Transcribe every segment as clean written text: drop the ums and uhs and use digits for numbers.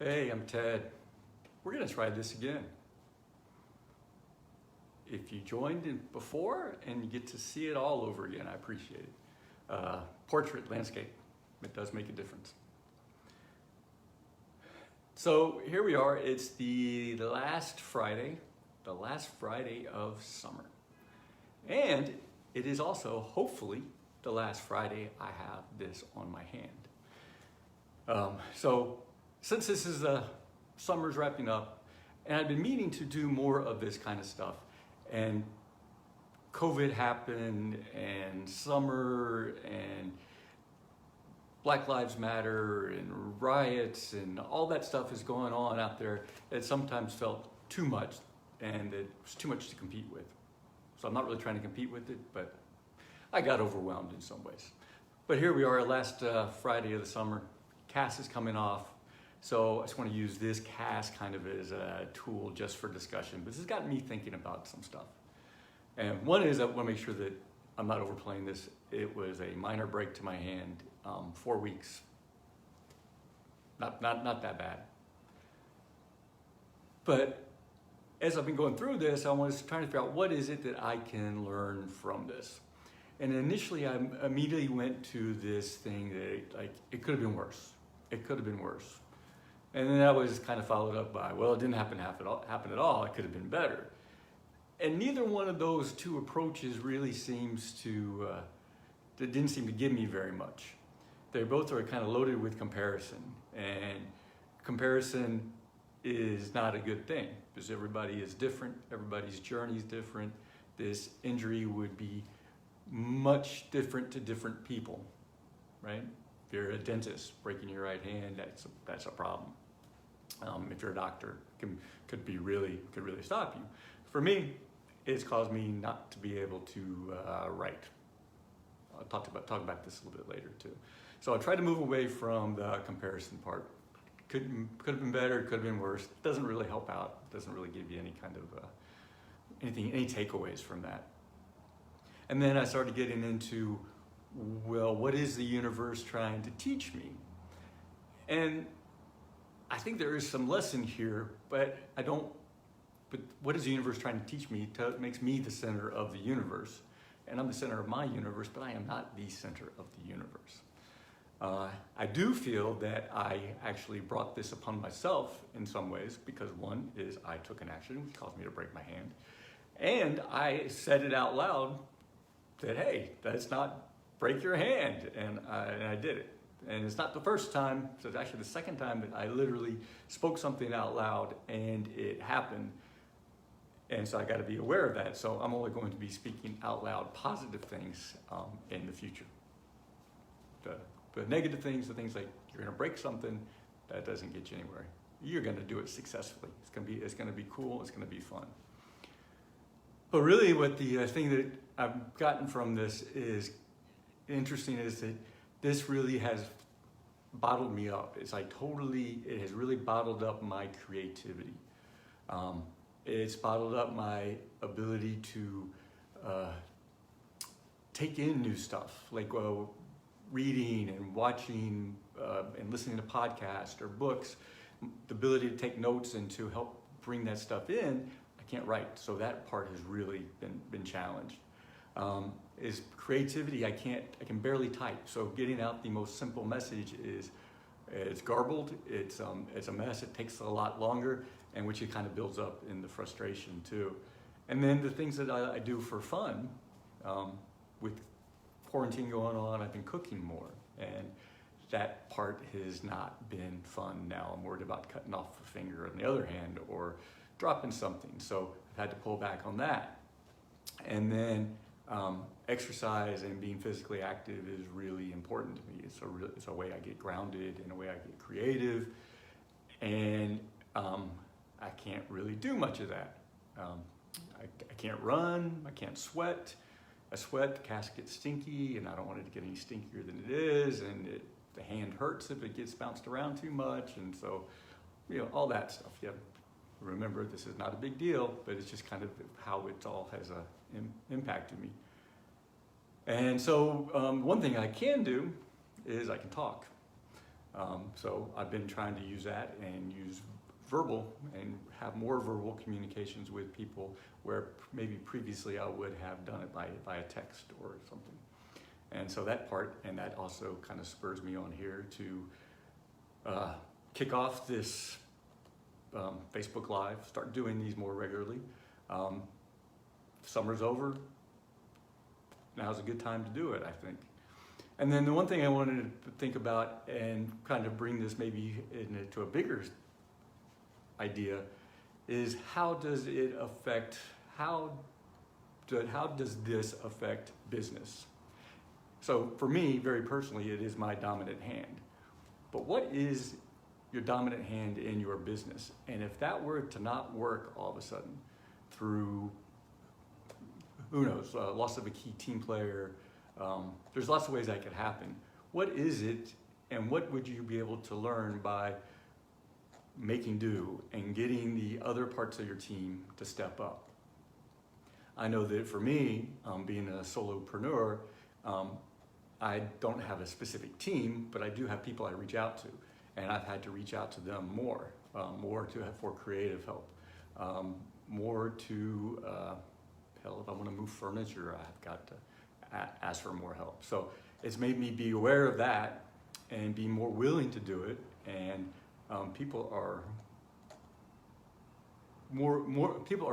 Hey, I'm Ted. We're gonna try this again. If you joined in before and you get to see it all over again, I appreciate it. Portrait, landscape, it does make a difference. So here we are, it's the last Friday of summer. And it is also, hopefully, the last Friday I have this on my hand. So since this is summer's wrapping up, and I've been meaning to do more of this kind of stuff, and COVID happened, and summer, and Black Lives Matter, and riots, and all that stuff is going on out there. It sometimes felt too much, and it was too much to compete with. So I'm not really trying to compete with it, but I got overwhelmed in some ways. But here we are, last Friday of the summer. CAS is coming off. So I just want to use this CAS kind of as a tool just for discussion. But this has gotten me thinking about some stuff. And one is I want to make sure that I'm not overplaying this. It was a minor break to my hand, 4 weeks. Not that bad. But as I've been going through this, I was trying to figure out what is it that I can learn from this. And initially, I immediately went to this thing that it could have been worse. It could have been worse. And then that was kind of followed up by, well, it didn't happen at all. It could have been better. And neither one of those two approaches really seems to, that didn't seem to give me very much. They both are kind of loaded with comparison. And comparison is not a good thing because everybody is different. Everybody's journey is different. This injury would be much different to different people, right? If you're a dentist breaking your right hand, that's a problem. If you're a doctor, could really stop you. For me, it's caused me not to be able to write. I'll talk about this a little bit later too. So I try to move away from the comparison part. Could have been better, could have been worse. Doesn't really help out. Doesn't really give you any kind of any takeaways from that. And then I started getting into, well, what is the universe trying to teach me? And I think there is some lesson here, but what is the universe trying to teach me? It makes me the center of the universe. And I'm the center of my universe, but I am not the center of the universe. I do feel that I actually brought this upon myself in some ways, because one is I took an action which caused me to break my hand. And I said it out loud that, hey, that's not break your hand. And I did it. And it's not the first time, so it's actually the second time that I literally spoke something out loud and it happened. And so I got to be aware of that. So I'm only going to be speaking out loud positive things in the future. The negative things, the things like you're going to break something, that doesn't get you anywhere. You're going to do it successfully. It's going to be cool. It's going to be fun. But really, what the thing that I've gotten from this is interesting is that this really has bottled me up. It has really bottled up my creativity. It's bottled up my ability to take in new stuff, like reading and watching and listening to podcasts or books. The ability to take notes and to help bring that stuff in. I can't write, so that part has really been challenged. Is creativity, I can barely type. So getting out the most simple message it's garbled, it's a mess, it takes a lot longer, and which it kind of builds up in the frustration too. And then the things that I do for fun, with quarantine going on, I've been cooking more, and that part has not been fun now. I'm worried about cutting off a finger on the other hand or dropping something, so I've had to pull back on that. And then exercise and being physically active is really important to me. It's a way I get grounded, in a way I get creative, and I can't really do much of that. I can't run, I can't sweat. I sweat, the cast gets stinky, and I don't want it to get any stinkier than it is, and the hand hurts if it gets bounced around too much, and so, all that stuff. Yeah. Remember, this is not a big deal, but it's just kind of how it all has impacted me. And so one thing I can do is I can talk. So I've been trying to use that and use verbal and have more verbal communications with people where maybe previously I would have done it by text or something. And so that part, and that also kind of spurs me on here to kick off this Facebook Live, start doing these more regularly. Summer's over, now's a good time to do it, I think. And then the one thing I wanted to think about and kind of bring this maybe into a bigger idea is how does it affect, how does this affect business? So for me, very personally, it is my dominant hand. But what is your dominant hand in your business? And if that were to not work all of a sudden through, who knows, loss of a key team player, there's lots of ways that could happen. What is it, and what would you be able to learn by making do and getting the other parts of your team to step up? I know that for me, being a solopreneur, I don't have a specific team, but I do have people I reach out to, and I've had to reach out to them more for creative help, more to, hell, if I want to move furniture, I've got to ask for more help. So it's made me be aware of that and be more willing to do it, and people are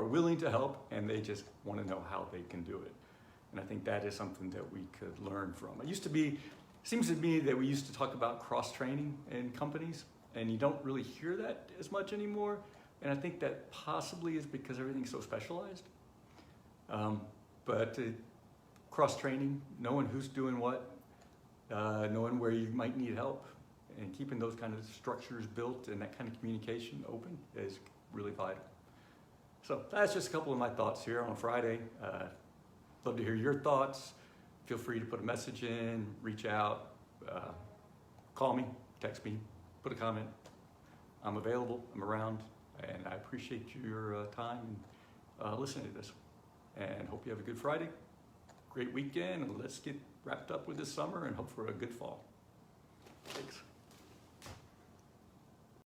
willing to help, and they just want to know how they can do it. And I think that is something that we could learn from. Seems to me that we used to talk about cross-training in companies, and you don't really hear that as much anymore. And I think that possibly is because everything's so specialized. But cross-training, knowing who's doing what, knowing where you might need help, and keeping those kind of structures built and that kind of communication open is really vital. So that's just a couple of my thoughts here on a Friday. Love to hear your thoughts. Feel free to put a message in, reach out, call me, text me, put a comment. I'm available, I'm around, and I appreciate your time listening to this. And hope you have a good Friday, great weekend, and let's get wrapped up with this summer and hope for a good fall. Thanks.